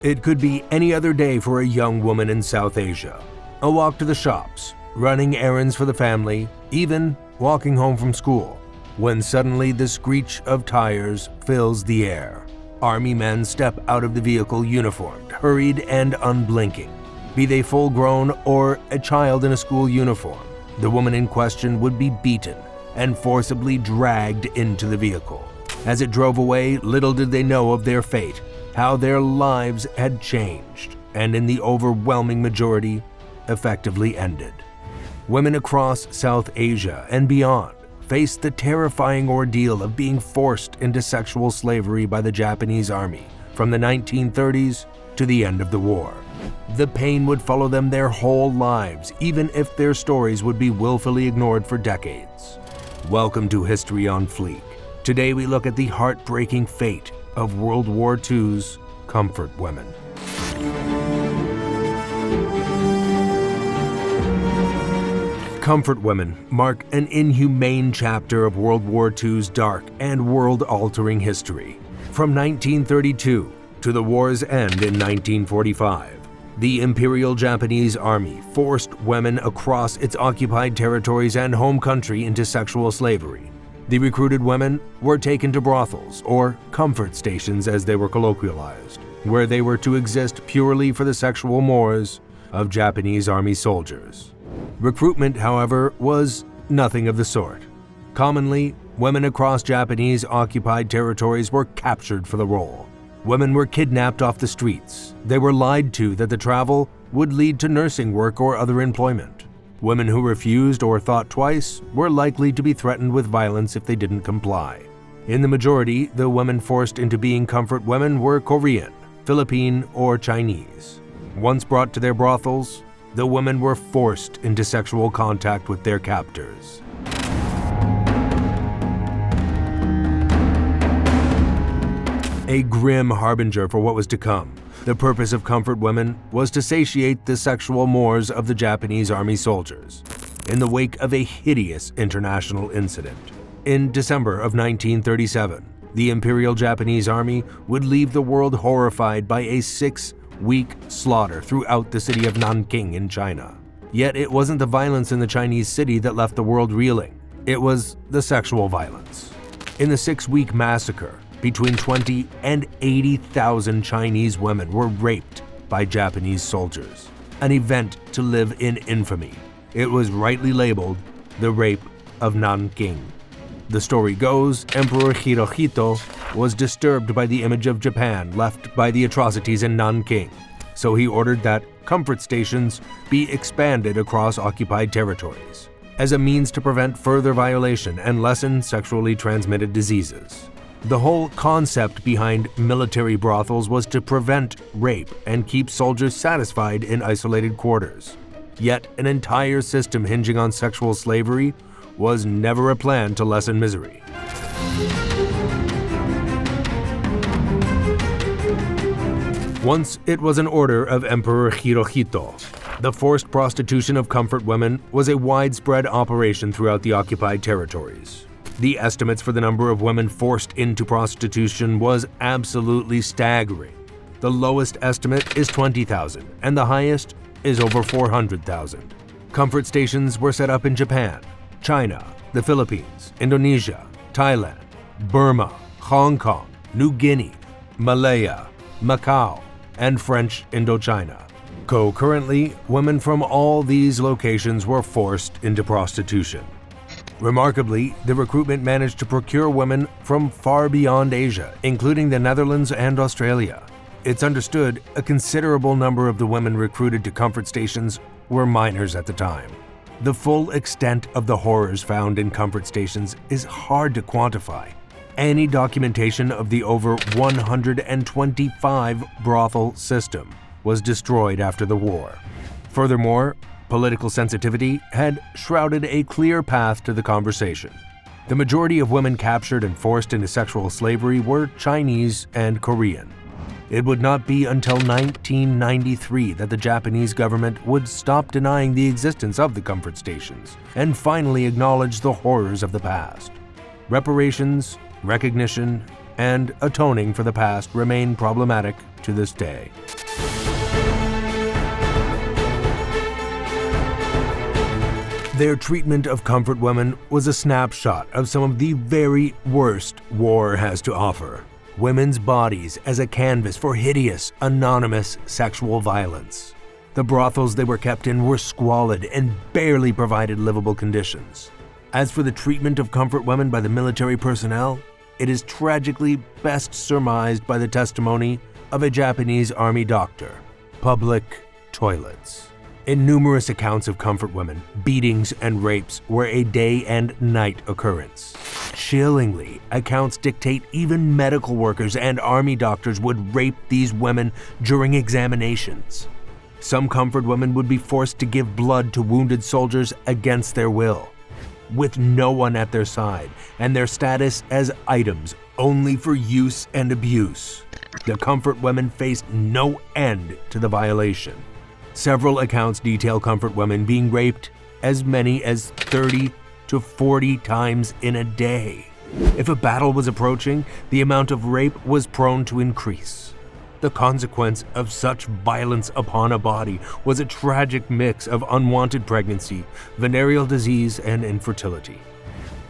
It could be any other day for a young woman in South Asia. A walk to the shops, running errands for the family, even walking home from school, when suddenly the screech of tires fills the air. Army men step out of the vehicle uniformed, hurried and unblinking. Be they full-grown or a child in a school uniform, the woman in question would be beaten and forcibly dragged into the vehicle. As it drove away, little did they know of their fate, how their lives had changed, and in the overwhelming majority, effectively ended. Women across South Asia and beyond faced the terrifying ordeal of being forced into sexual slavery by the Japanese army from the 1930s to the end of the war. The pain would follow them their whole lives, even if their stories would be willfully ignored for decades. Welcome to History on Fleek. Today we look at the heartbreaking fate of World War II's comfort women. Comfort women mark an inhumane chapter of World War II's dark and world-altering history. From 1932 to the war's end in 1945, the Imperial Japanese Army forced women across its occupied territories and home country into sexual slavery. The recruited women were taken to brothels, or comfort stations as they were colloquialized, where they were to exist purely for the sexual mores of Japanese Army soldiers. Recruitment, however, was nothing of the sort. Commonly, women across Japanese occupied territories were captured for the role. Women were kidnapped off the streets. They were lied to that the travel would lead to nursing work or other employment. Women who refused or thought twice were likely to be threatened with violence if they didn't comply. In the majority, the women forced into being comfort women were Korean, Philippine, or Chinese. Once brought to their brothels, the women were forced into sexual contact with their captors. A grim harbinger for what was to come. The purpose of comfort women was to satiate the sexual mores of the Japanese Army soldiers in the wake of a hideous international incident. In December of 1937, the Imperial Japanese Army would leave the world horrified by a 6-week slaughter throughout the city of Nanking in China. Yet it wasn't the violence in the Chinese city that left the world reeling. It was the sexual violence. In the 6-week massacre, between 20 and 80,000 Chinese women were raped by Japanese soldiers, an event to live in infamy. It was rightly labeled the Rape of Nanking. The story goes, Emperor Hirohito was disturbed by the image of Japan left by the atrocities in Nanking, so he ordered that comfort stations be expanded across occupied territories as a means to prevent further violation and lessen sexually transmitted diseases. The whole concept behind military brothels was to prevent rape and keep soldiers satisfied in isolated quarters. Yet an entire system hinging on sexual slavery was never a plan to lessen misery. Once it was an order of Emperor Hirohito. The forced prostitution of comfort women was a widespread operation throughout the occupied territories. The estimates for the number of women forced into prostitution was absolutely staggering. The lowest estimate is 20,000, and the highest is over 400,000. Comfort stations were set up in Japan, China, the Philippines, Indonesia, Thailand, Burma, Hong Kong, New Guinea, Malaya, Macau, and French Indochina. Concurrently, women from all these locations were forced into prostitution. Remarkably, the recruitment managed to procure women from far beyond Asia, including the Netherlands and Australia. It's understood a considerable number of the women recruited to comfort stations were minors at the time. The full extent of the horrors found in comfort stations is hard to quantify. Any documentation of the over 125 brothel system was destroyed after the war. Furthermore, political sensitivity had shrouded a clear path to the conversation. The majority of women captured and forced into sexual slavery were Chinese and Korean. It would not be until 1993 that the Japanese government would stop denying the existence of the comfort stations and finally acknowledge the horrors of the past. Reparations, recognition, and atoning for the past remain problematic to this day. Their treatment of comfort women was a snapshot of some of the very worst war has to offer. Women's bodies as a canvas for hideous, anonymous sexual violence. The brothels they were kept in were squalid and barely provided livable conditions. As for the treatment of comfort women by the military personnel, it is tragically best surmised by the testimony of a Japanese army doctor: public toilets. In numerous accounts of comfort women, beatings and rapes were a day and night occurrence. Chillingly, accounts dictate even medical workers and army doctors would rape these women during examinations. Some comfort women would be forced to give blood to wounded soldiers against their will, with no one at their side, and their status as items only for use and abuse. The comfort women faced no end to the violation. Several accounts detail comfort women being raped as many as 30 to 40 times in a day. If a battle was approaching, the amount of rape was prone to increase. The consequence of such violence upon a body was a tragic mix of unwanted pregnancy, venereal disease, and infertility.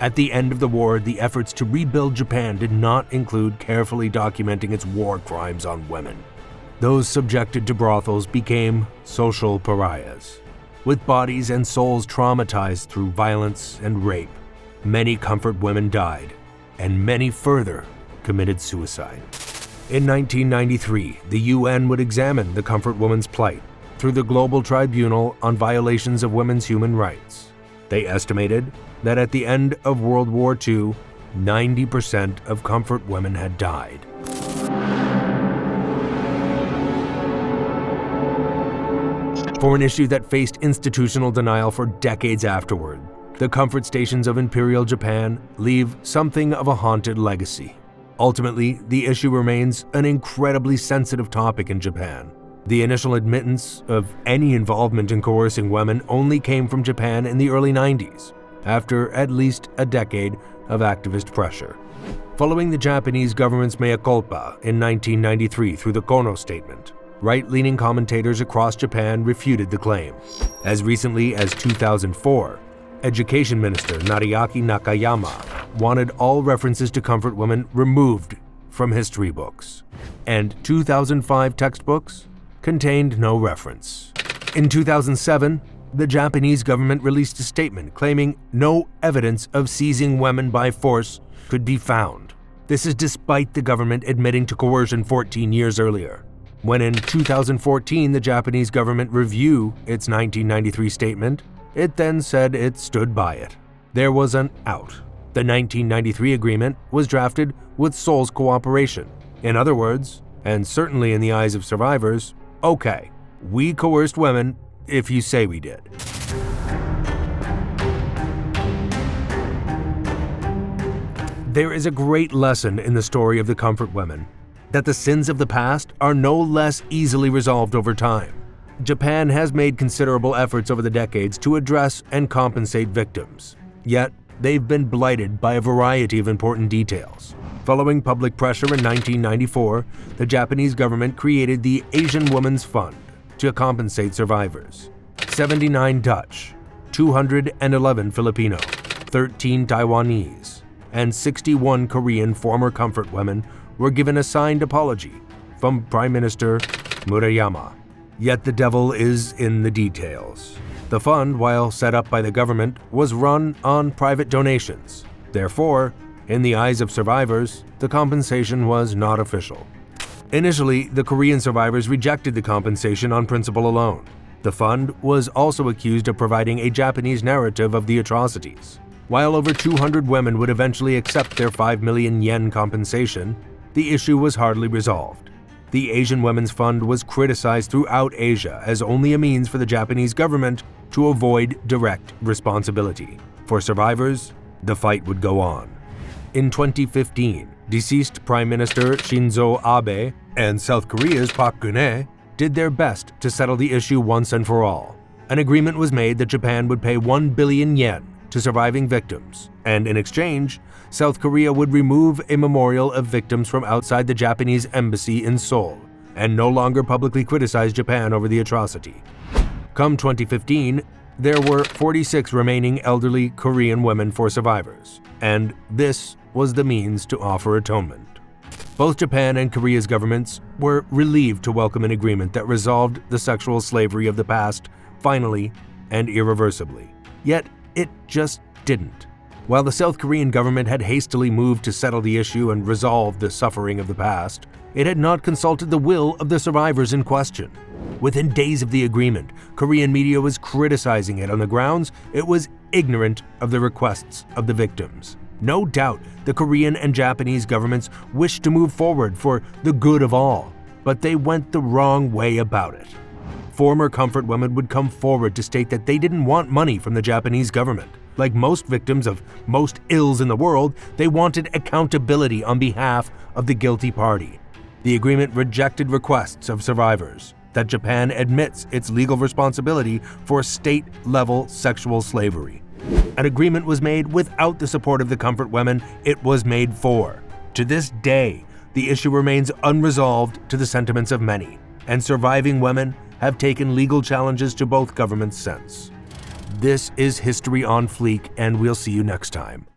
At the end of the war, the efforts to rebuild Japan did not include carefully documenting its war crimes on women. Those subjected to brothels became social pariahs, with bodies and souls traumatized through violence and rape. Many comfort women died, and many further committed suicide. In 1993, the UN would examine the comfort woman's plight through the Global Tribunal on Violations of Women's Human Rights. They estimated that at the end of World War II, 90% of comfort women had died. For an issue that faced institutional denial for decades afterward, the comfort stations of Imperial Japan leave something of a haunted legacy. Ultimately, the issue remains an incredibly sensitive topic in Japan. The initial admittance of any involvement in coercing women only came from Japan in the early 90s, after at least a decade of activist pressure. Following the Japanese government's mea culpa in 1993 through the Kono Statement, right-leaning commentators across Japan refuted the claim. As recently as 2004, Education Minister Nariaki Nakayama wanted all references to comfort women removed from history books, and 2005 textbooks contained no reference. In 2007, the Japanese government released a statement claiming no evidence of seizing women by force could be found. This is despite the government admitting to coercion 14 years earlier. When in 2014 the Japanese government reviewed its 1993 statement, it then said it stood by it. There was an out. The 1993 agreement was drafted with Seoul's cooperation. In other words, and certainly in the eyes of survivors, okay, we coerced women if you say we did. There is a great lesson in the story of the comfort women, that the sins of the past are no less easily resolved over time. Japan has made considerable efforts over the decades to address and compensate victims, yet they've been blighted by a variety of important details. Following public pressure in 1994, the Japanese government created the Asian Women's Fund to compensate survivors. 79 Dutch, 211 Filipino, 13 Taiwanese, and 61 Korean former comfort women were given a signed apology from Prime Minister Murayama. Yet the devil is in the details. The fund, while set up by the government, was run on private donations. Therefore, in the eyes of survivors, the compensation was not official. Initially, the Korean survivors rejected the compensation on principle alone. The fund was also accused of providing a Japanese narrative of the atrocities. While over 200 women would eventually accept their 5 million yen compensation, the issue was hardly resolved. The Asian Women's Fund was criticized throughout Asia as only a means for the Japanese government to avoid direct responsibility. For survivors, the fight would go on. In 2015, deceased Prime Minister Shinzo Abe and South Korea's Park Geun-hye did their best to settle the issue once and for all. An agreement was made that Japan would pay 1 billion yen to surviving victims, and in exchange, South Korea would remove a memorial of victims from outside the Japanese embassy in Seoul and no longer publicly criticized Japan over the atrocity. Come 2015, there were 46 remaining elderly Korean women for survivors, and this was the means to offer atonement. Both Japan and Korea's governments were relieved to welcome an agreement that resolved the sexual slavery of the past finally and irreversibly. Yet it just didn't. While the South Korean government had hastily moved to settle the issue and resolve the suffering of the past, it had not consulted the will of the survivors in question. Within days of the agreement, Korean media was criticizing it on the grounds it was ignorant of the requests of the victims. No doubt the Korean and Japanese governments wished to move forward for the good of all, but they went the wrong way about it. Former comfort women would come forward to state that they didn't want money from the Japanese government. Like most victims of most ills in the world, they wanted accountability on behalf of the guilty party. The agreement rejected requests of survivors that Japan admits its legal responsibility for state-level sexual slavery. An agreement was made without the support of the comfort women it was made for. To this day, the issue remains unresolved to the sentiments of many, and surviving women have taken legal challenges to both governments since. This is History on Fleek, and we'll see you next time.